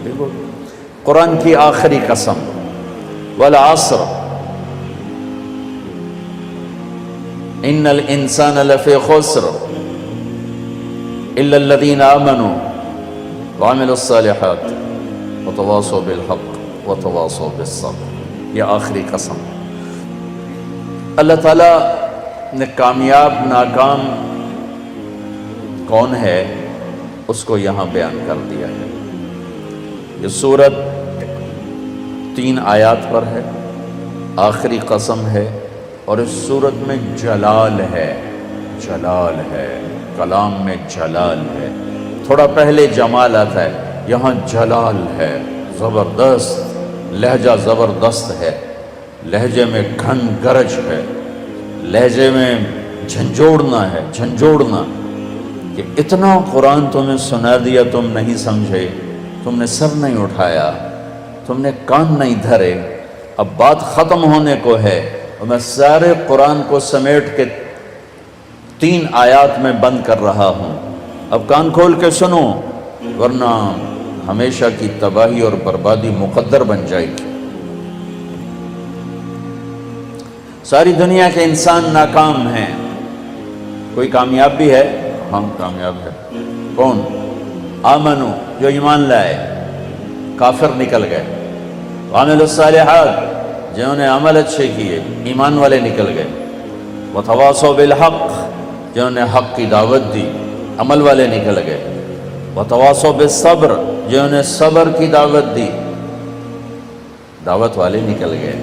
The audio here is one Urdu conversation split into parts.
دیکھو قرآن کی آخری قسم، والعصر ان الانسان لفی خسر الا الذین آمنوا وعملوا الصالحات وتواصوا بالحق وتواصوا بالصبر۔ یہ آخری قسم اللہ تعالیٰ نے کامیاب ناکام کون ہے اس کو یہاں بیان کر دیا ہے۔ یہ سورت 3 آیات پر ہے، آخری قسم ہے، اور اس سورت میں جلال ہے، جلال ہے، کلام میں جلال ہے۔ تھوڑا پہلے جمال آتا ہے، یہاں جلال ہے، زبردست لہجہ، زبردست ہے، لہجے میں گھن گرج ہے، لہجے میں جھنجھوڑنا ہے، جھنجھوڑنا کہ اتنا قرآن تمہیں سنا دیا، تم نہیں سمجھے، تم نے سر نہیں اٹھایا، تم نے کان نہیں دھرے، اب بات ختم ہونے کو ہے، اور میں سارے قرآن کو سمیٹ کے 3 آیات میں بند کر رہا ہوں۔ اب کان کھول کے سنو، ورنہ ہمیشہ کی تباہی اور بربادی مقدر بن جائے گی۔ ساری دنیا کے انسان ناکام ہیں، کوئی کامیاب بھی ہے؟ ہم کامیاب ہے۔ کون؟ آمنو، جو ایمان لائے، کافر نکل گئے، وعملوا الصالحات، جنہوں نے عمل اچھے کیے، ایمان والے نکل گئے، وتواصوا بالحق، جنہوں نے حق کی دعوت دی، عمل والے نکل گئے، وتواصوا بالصبر، جنہوں نے صبر کی دعوت دی، دعوت والے نکل گئے۔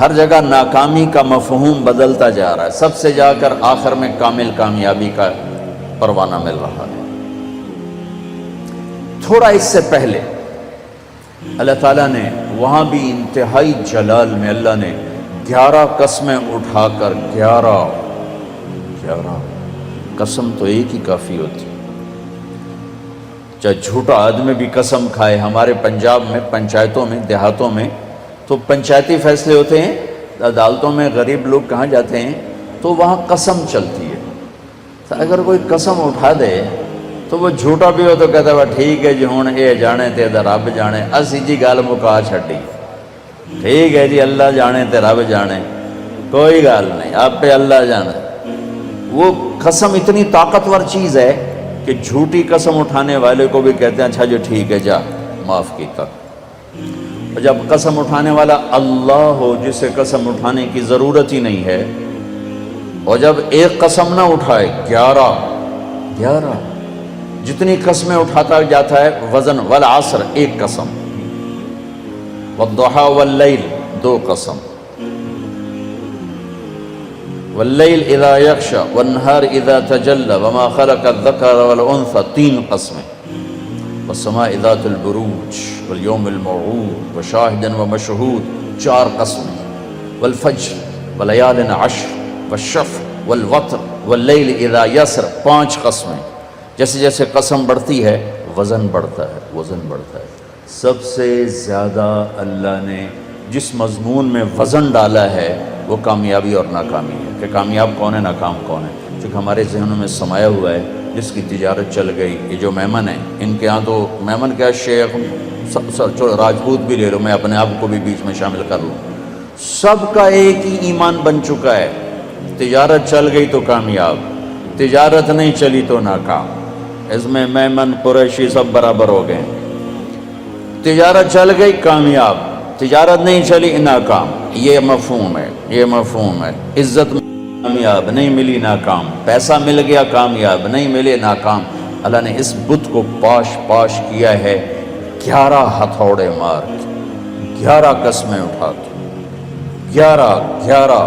ہر جگہ ناکامی کا مفہوم بدلتا جا رہا ہے، سب سے جا کر آخر میں کامل کامیابی کا پروانہ مل رہا ہے۔ تھوڑا اس سے پہلے اللہ تعالیٰ نے وہاں بھی انتہائی جلال میں اللہ نے 11 قسمیں اٹھا کر 11 قسم تو ایک ہی کافی ہوتی، چاہے جھوٹا آدمی بھی قسم کھائے۔ ہمارے پنجاب میں پنچایتوں میں دیہاتوں میں تو پنچایتی فیصلے ہوتے ہیں، عدالتوں میں غریب لوگ کہاں جاتے ہیں تو وہاں قسم چلتی ہے، تو اگر کوئی قسم اٹھا دے تو وہ جھوٹا بھی ہو تو کہتا ہے ٹھیک ہے جی ہوں اے جانے تے رب جانے، اسی جی گل مکا چھڈی، ٹھیک ہے جی اللہ جانے تے رب جانے، کوئی گل نہیں، آپ پہ اللہ جانے۔ وہ قسم اتنی طاقتور چیز ہے کہ جھوٹی قسم اٹھانے والے کو بھی کہتے ہیں اچھا جو ٹھیک ہے جا معاف کیتا۔ اور جب قسم اٹھانے والا اللہ ہو جسے قسم اٹھانے کی ضرورت ہی نہیں ہے، اور جب ایک قسم نہ اٹھائے 11 جتنی قسمیں اٹھاتا جاتا ہے وزن، والعصر ایک قسم، والضحى واللیل 2 قسم، واللیل اذا یغشی والنہار اذا تجلی وما خلق الذکر والانثى 3 قسمیں، والسماء ذات البروج والیوم الموعود وشاہد ومشہود 4 قسمیں، والفجر ولیال عشر والشفع والوتر واللیل اذا یسر 5 قسمیں۔ جیسے جیسے قسم بڑھتی ہے وزن بڑھتا ہے، وزن بڑھتا ہے۔ سب سے زیادہ اللہ نے جس مضمون میں وزن ڈالا ہے وہ کامیابی اور ناکامی ہے، کہ کامیاب کون ہے، ناکام کون ہے، چونکہ ہمارے ذہنوں میں سمایا ہوا ہے جس کی تجارت چل گئی۔ یہ جو میمن ہیں ان کے ہاں تو میمن کیا، شیخ راجپوت بھی لے لو، میں اپنے آپ کو بھی بیچ میں شامل کر لوں، سب کا ایک ہی ایمان بن چکا ہے، تجارت چل گئی تو کامیاب، تجارت نہیں چلی تو ناکام۔ اس میں میمن قریشی سب برابر ہو گئے، تجارت چل گئی کامیاب، تجارت نہیں چلی ناکام۔ یہ مفہوم ہے، یہ مفہوم ہے۔ عزت کامیاب نہیں ملی ناکام، پیسہ مل گیا کامیاب نہیں ملے ناکام۔ اللہ نے اس بت کو پاش پاش کیا ہے 11 ہتھوڑے مار کے، 11 قسمیں اٹھا کے، 11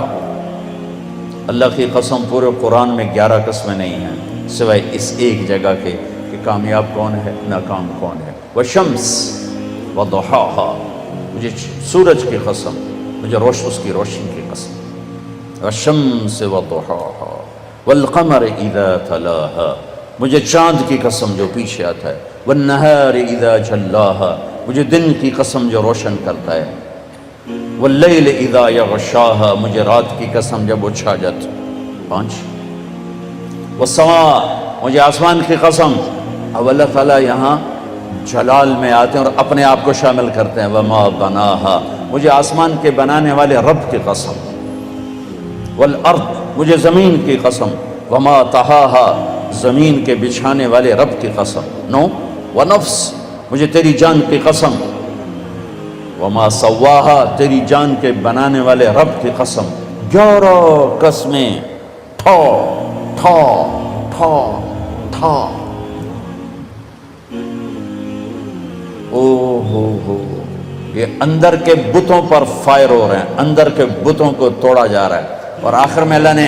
اللہ کی قسم پورے قرآن میں 11 قسمیں نہیں ہیں سوائے اس ایک جگہ کے کہ کامیاب کون ہے، ناکام کون ہے۔ والشمس وضحاها، مجھے سورج کی قسم، مجھے اس کی روشنی کی قسم، والشمس وضحاها والقمر اذا تلاها، مجھے چاند کی قسم جو پیچھے آتا ہے، والنہار اذا جلاها، مجھے دن کی قسم جو روشن کرتا ہے، واللیل اذا یغشاها، مجھے رات کی قسم جب وہ چھا جاتی۔ 5۔ والسماء، مجھے آسمان کی قسم۔ اب اللہ تعالیٰ یہاں جلال میں آتے ہیں اور اپنے آپ کو شامل کرتے ہیں. وما بناہا، مجھے آسمان کے بنانے والے رب کی قسم. والارض، مجھے زمین کی قسم. وما طہاہا، زمین کے بچھانے والے رب کی قسم. نو ونفس، مجھے تیری جان کی قسم. وما سواہا، تیری جان کے بنانے والے رب کی قسم. 11 قسمیں، ٹھا ٹھا ٹھا ٹھا. او ہو، یہ اندر کے بتوں پر فائر ہو رہے ہیں، اندر کے بتوں کو توڑا جا رہا ہے. اور آخر میں اللہ نے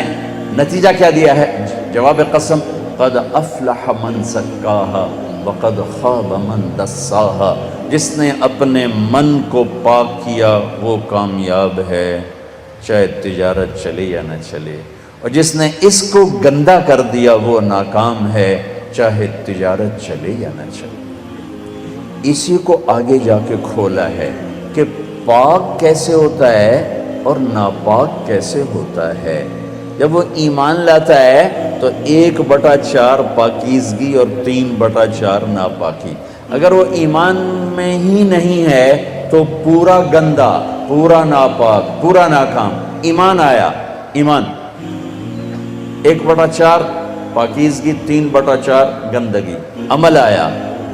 نتیجہ کیا دیا ہے؟ جواب قسم. قد افلح من زکاہا وقد خاب من دساہا. جس نے اپنے من کو پاک کیا وہ کامیاب ہے، چاہے تجارت چلے یا نہ چلے. اور جس نے اس کو گندا کر دیا وہ ناکام ہے، چاہے تجارت چلے یا نہ چلے. اسی کو آگے جا کے کھولا ہے کہ پاک کیسے ہوتا ہے اور ناپاک کیسے ہوتا ہے. جب وہ ایمان لاتا ہے تو 1/4 پاکیزگی اور 3/4 ناپاکی. اگر وہ ایمان میں ہی نہیں ہے تو پورا گندا، پورا ناپاک، پورا ناکام. ایمان آیا، ایمان 1/4 پاکیزگی، 3/4 گندگی. عمل آیا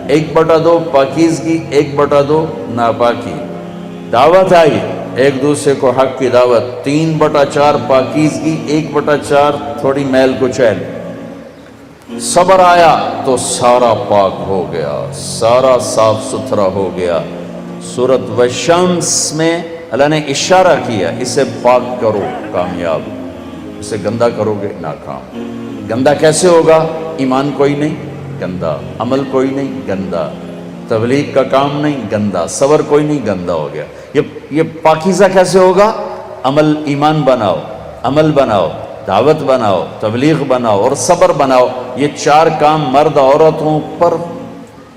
1/2 پاکیزگی، 1/2 ناپاکی. دعوت آئی ایک دوسرے کو حق کی دعوت، 3/4 پاکیزگی، 1/4 تھوڑی میل کچیل. صبر آیا تو سارا پاک ہو گیا، سارا صاف ستھرا ہو گیا. سورۃ والشمس میں اللہ نے اشارہ کیا، اسے پاک کرو کامیاب، اسے گندا کرو گے ناکام. گندا کیسے ہوگا؟ ایمان کوئی نہیں، گندا. عمل کوئی نہیں، گندا. تبلیغ کا کام نہیں، گندا. صبر کوئی نہیں، گندا ہو گیا. یہ پاکیزہ کیسے ہوگا؟ عمل، ایمان بناؤ، عمل بناؤ، دعوت بناؤ، تبلیغ بناؤ اور صبر بناؤ. یہ 4 کام مرد عورتوں پر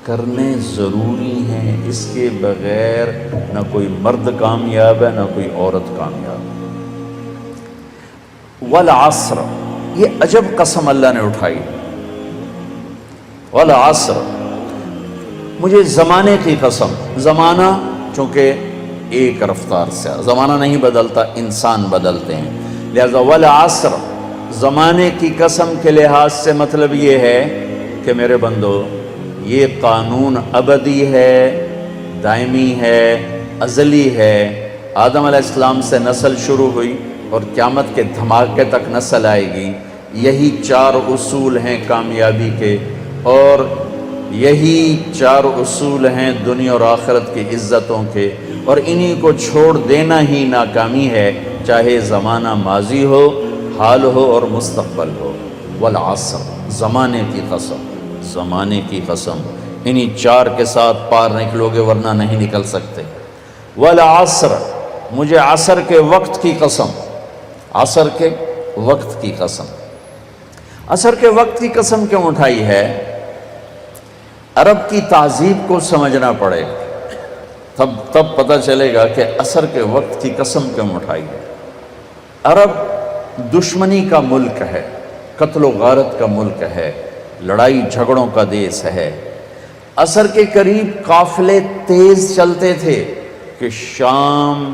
کرنے ضروری ہیں. اس کے بغیر نہ کوئی مرد کامیاب ہے نہ کوئی عورت کامیاب. والعصر، یہ عجب قسم اللہ نے اٹھائی. والعصر، مجھے زمانے کی قسم. زمانہ چونکہ ایک رفتار سے، زمانہ نہیں بدلتا، انسان بدلتے ہیں. لہذا والعصر، زمانے کی قسم کے لحاظ سے مطلب یہ ہے کہ میرے بندو، یہ قانون ابدی ہے، دائمی ہے، ازلی ہے. آدم علیہ السلام سے نسل شروع ہوئی اور قیامت کے دھماکے تک نسل آئے گی. یہی 4 اصول ہیں کامیابی کے، اور یہی 4 اصول ہیں دنیا اور آخرت کی عزتوں کے. اور انہی کو چھوڑ دینا ہی ناکامی ہے، چاہے زمانہ ماضی ہو، حال ہو اور مستقبل ہو. والعصر، زمانے کی قسم، زمانے کی قسم. انہی 4 کے ساتھ پار نکلو گے ورنہ نہیں نکل سکتے. والعصر، مجھے عصر کے وقت کی قسم. عصر کے وقت کی قسم. عصر کے وقت کی قسم کیوں اٹھائی ہے؟ عرب کی تہذیب کو سمجھنا پڑے، تب پتہ چلے گا کہ عصر کے وقت کی قسم کیوں اٹھائی ہے. عرب دشمنی کا ملک ہے، قتل و غارت کا ملک ہے، لڑائی جھگڑوں کا دیس ہے. عصر کے قریب قافلے تیز چلتے تھے کہ شام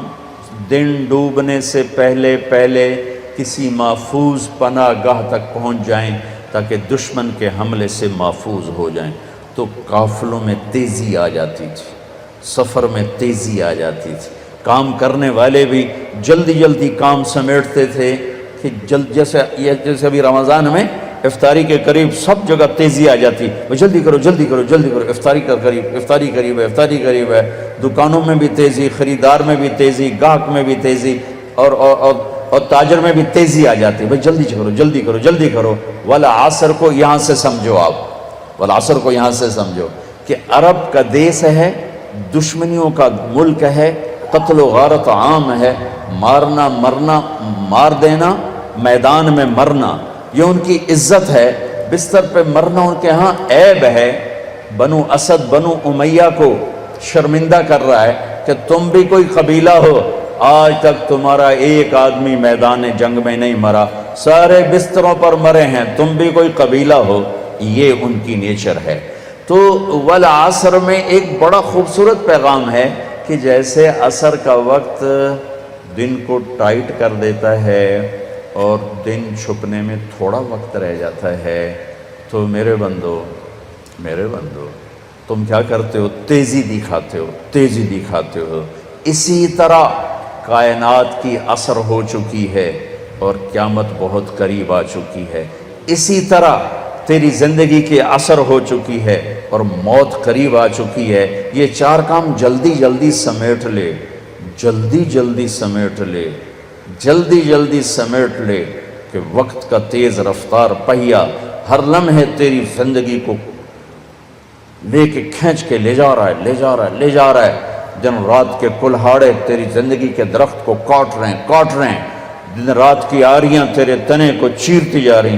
دن ڈوبنے سے پہلے کسی محفوظ پناہ گاہ تک پہنچ جائیں تاکہ دشمن کے حملے سے محفوظ ہو جائیں. تو قافلوں میں تیزی آ جاتی تھی، سفر میں تیزی آ جاتی تھی. کام کرنے والے بھی جلدی کام سمیٹتے تھے کہ جیسے ابھی رمضان میں افطاری کے قریب سب جگہ تیزی آ جاتی. وہ جلدی کرو، افطاری قریب ہے. دکانوں میں بھی تیزی، خریدار میں بھی تیزی، گاہک میں بھی تیزی، اور تاجر میں بھی تیزی آ جاتی. بھائی جلدی کرو. والعصر کو یہاں سے سمجھو، آپ والعصر کو یہاں سے سمجھو کہ عرب کا دیس ہے، دشمنیوں کا ملک ہے، قتل و غارت عام ہے، مارنا مرنا، مار دینا، میدان میں مرنا، یہ ان کی عزت ہے. بستر پہ مرنا ان کے ہاں عیب ہے. بنو اسد، بنو امیہ کو شرمندہ کر رہا ہے کہ تم بھی کوئی قبیلہ ہو، آج تک تمہارا ایک آدمی میدان جنگ میں نہیں مرا، سارے بستروں پر مرے ہیں، تم بھی کوئی قبیلہ ہو. یہ ان کی نیچر ہے. تو والعصر میں ایک بڑا خوبصورت پیغام ہے کہ جیسے عصر کا وقت دن کو ٹائٹ کر دیتا ہے اور دن چھپنے میں تھوڑا وقت رہ جاتا ہے، تو میرے بندو تم کیا کرتے ہو؟ تیزی دکھاتے ہو۔ اسی طرح کائنات کی عصر ہو چکی ہے اور قیامت بہت قریب آ چکی ہے، اسی طرح تیری زندگی کی عصر ہو چکی ہے اور موت قریب آ چکی ہے۔ یہ چار کام جلدی جلدی سمیٹ لے، جلدی سمیٹ لے کہ وقت کا تیز رفتار پہیا ہر لمحے تیری زندگی کو لے کے کھینچ کے لے جا رہا ہے۔ دن رات کے کلہاڑے تیری زندگی کے درخت کو کاٹ رہے ہیں، دن رات کی آریاں تیرے تنے کو چیرتی جا رہی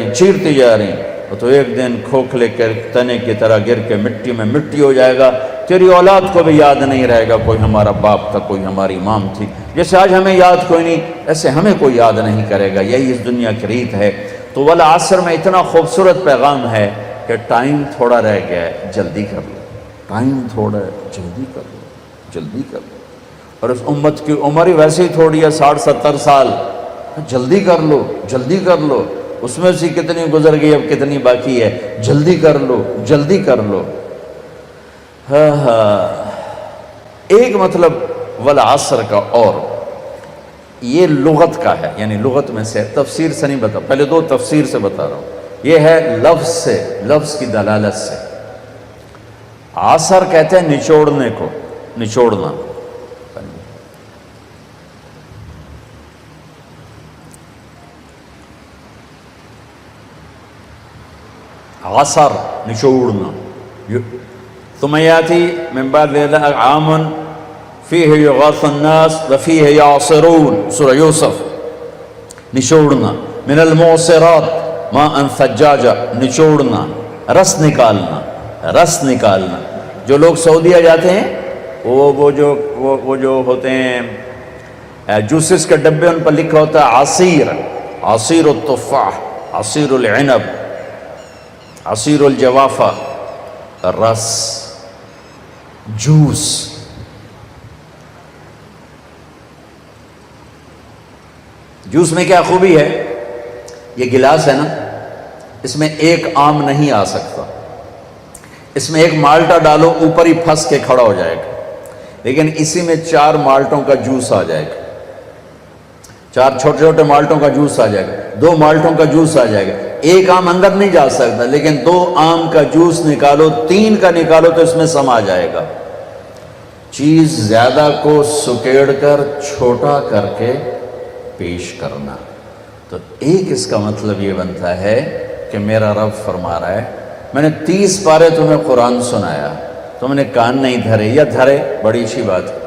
ہیں، اور تو ایک دن کھوکھلے کے تنے کی طرح گر کے مٹی میں مٹی ہو جائے گا۔ تیری اولاد کو بھی یاد نہیں رہے گا کوئی ہمارا باپ تھا، کوئی ہماری مام تھی۔ جیسے آج ہمیں یاد کوئی نہیں، ایسے ہمیں کوئی یاد نہیں کرے گا۔ یہی اس دنیا کی ریت ہے۔ تو والعصر میں اتنا خوبصورت پیغام ہے کہ ٹائم تھوڑا رہ گیا ہے، جلدی کر لو، جلدی کر لو۔ اور اس امت کی عمر ہی ویسے ہی تھوڑی ہے، 60-70 سال، جلدی کر لو۔ اس میں سے کتنی گزر گئی، اب کتنی باقی ہے، جلدی کر لو۔ ایک مطلب والعصر کا، اور یہ لغت کا ہے، یعنی لغت میں سے، تفسیر سے نہیں بتا، پہلے دو تفسیر سے بتا رہا ہوں۔ یہ ہے لفظ سے، لفظ کی دلالت سے۔ عصر کہتے ہیں نچوڑنے کو، نچوڑنا۔ عصر نچوڑنا۔ ثم یاتی من بعد ذلك عام فیہ یغاث الناس وفیہ یعصرون، سورہ یوسف۔ نچوڑنا۔ من المعصرات ماء ثجاجا، نچوڑنا، رس نکالنا۔ جو لوگ سعودیہ جاتے ہیں وہ جو ہوتے ہیں جوسز کے ڈبے، ان پر لکھا ہوتا ہے عصیر التفاح، عصیر العنب، عصیر الجوافہ، رس، جوس۔ جوس میں کیا خوبی ہے؟ یہ گلاس ہے نا، اس میں ایک آم نہیں آ سکتا، اس میں ایک مالٹا ڈالو اوپر ہی پھنس کے کھڑا ہو جائے گا، لیکن اسی میں 4 مالٹوں کا جوس آ جائے گا، 4 چھوٹے چھوٹے مالٹوں کا جوس آ جائے گا، 2 مالٹوں کا جوس آ جائے گا۔ ایک آم اندر نہیں جا سکتا، لیکن 2 آم کا جوس نکالو، 3 کا نکالو تو اس میں سما جائے گا۔ چیز زیادہ کو سکیڑ کر چھوٹا کر کے پیش کرنا، تو ایک اس کا مطلب یہ بنتا ہے کہ میرا رب فرما رہا ہے، میں نے 30 پارے تمہیں قرآن سنایا، تم نے کان نہیں دھرے، یا دھرے بڑی اچھی بات ہے،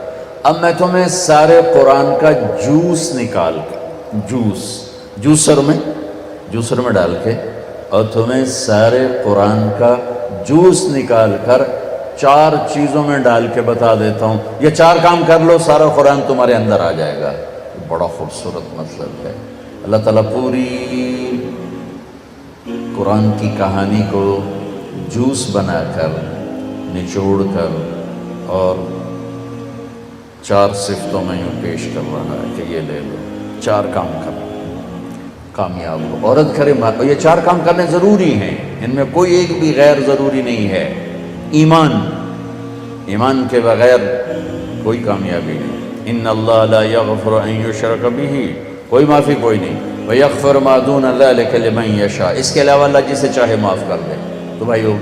اب میں تمہیں سارے قرآن کا جوس نکال کے، جوسر میں ڈال کے، اور تمہیں سارے قرآن کا جوس نکال کر 4 چیزوں میں ڈال کے بتا دیتا ہوں، یہ 4 کام کر لو، سارا قرآن تمہارے اندر آ جائے گا۔ بڑا خوبصورت مطلب ہے۔ اللہ تعالیٰ پوری قرآن کی کہانی کو جوس بنا کر، نچوڑ کر، اور 4 صفتوں میں یوں پیش کر رہا ہے کہ یہ لے لو، 4 کام کرو، کامیاب ہو۔ عورت کرے، یہ 4 کام کرنے ضروری ہیں، ان میں کوئی ایک بھی غیر ضروری نہیں ہے۔ ایمان کے بغیر کوئی کامیابی نہیں۔ ان اللہ لا یغفر ان یشرک بہ، کوئی معافی کوئی نہیں، ویغفر ما دون ذلک لمن یشاء، اس کے علاوہ اللہ جسے چاہے معاف کر دے۔ تو بھائیو،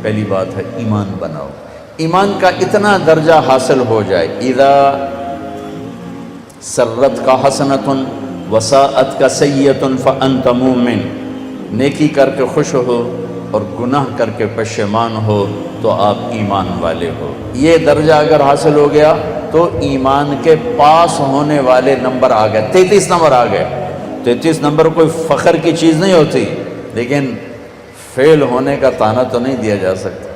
پہلی بات ہے ایمان بناؤ۔ ایمان کا اتنا درجہ حاصل ہو جائے، اذا سرت کا حسنۃ وساءت کا سیئۃ فانت مومن، نیکی کر کے خوش ہو اور گناہ کر کے پشیمان ہو تو آپ ایمان والے ہو۔ یہ درجہ اگر حاصل ہو گیا تو ایمان کے پاس ہونے والے نمبر آ گئے، 33 نمبر آ گئے۔ 33 نمبر کوئی فخر کی چیز نہیں ہوتی، لیکن فیل ہونے کا طعنہ تو نہیں دیا جا سکتا۔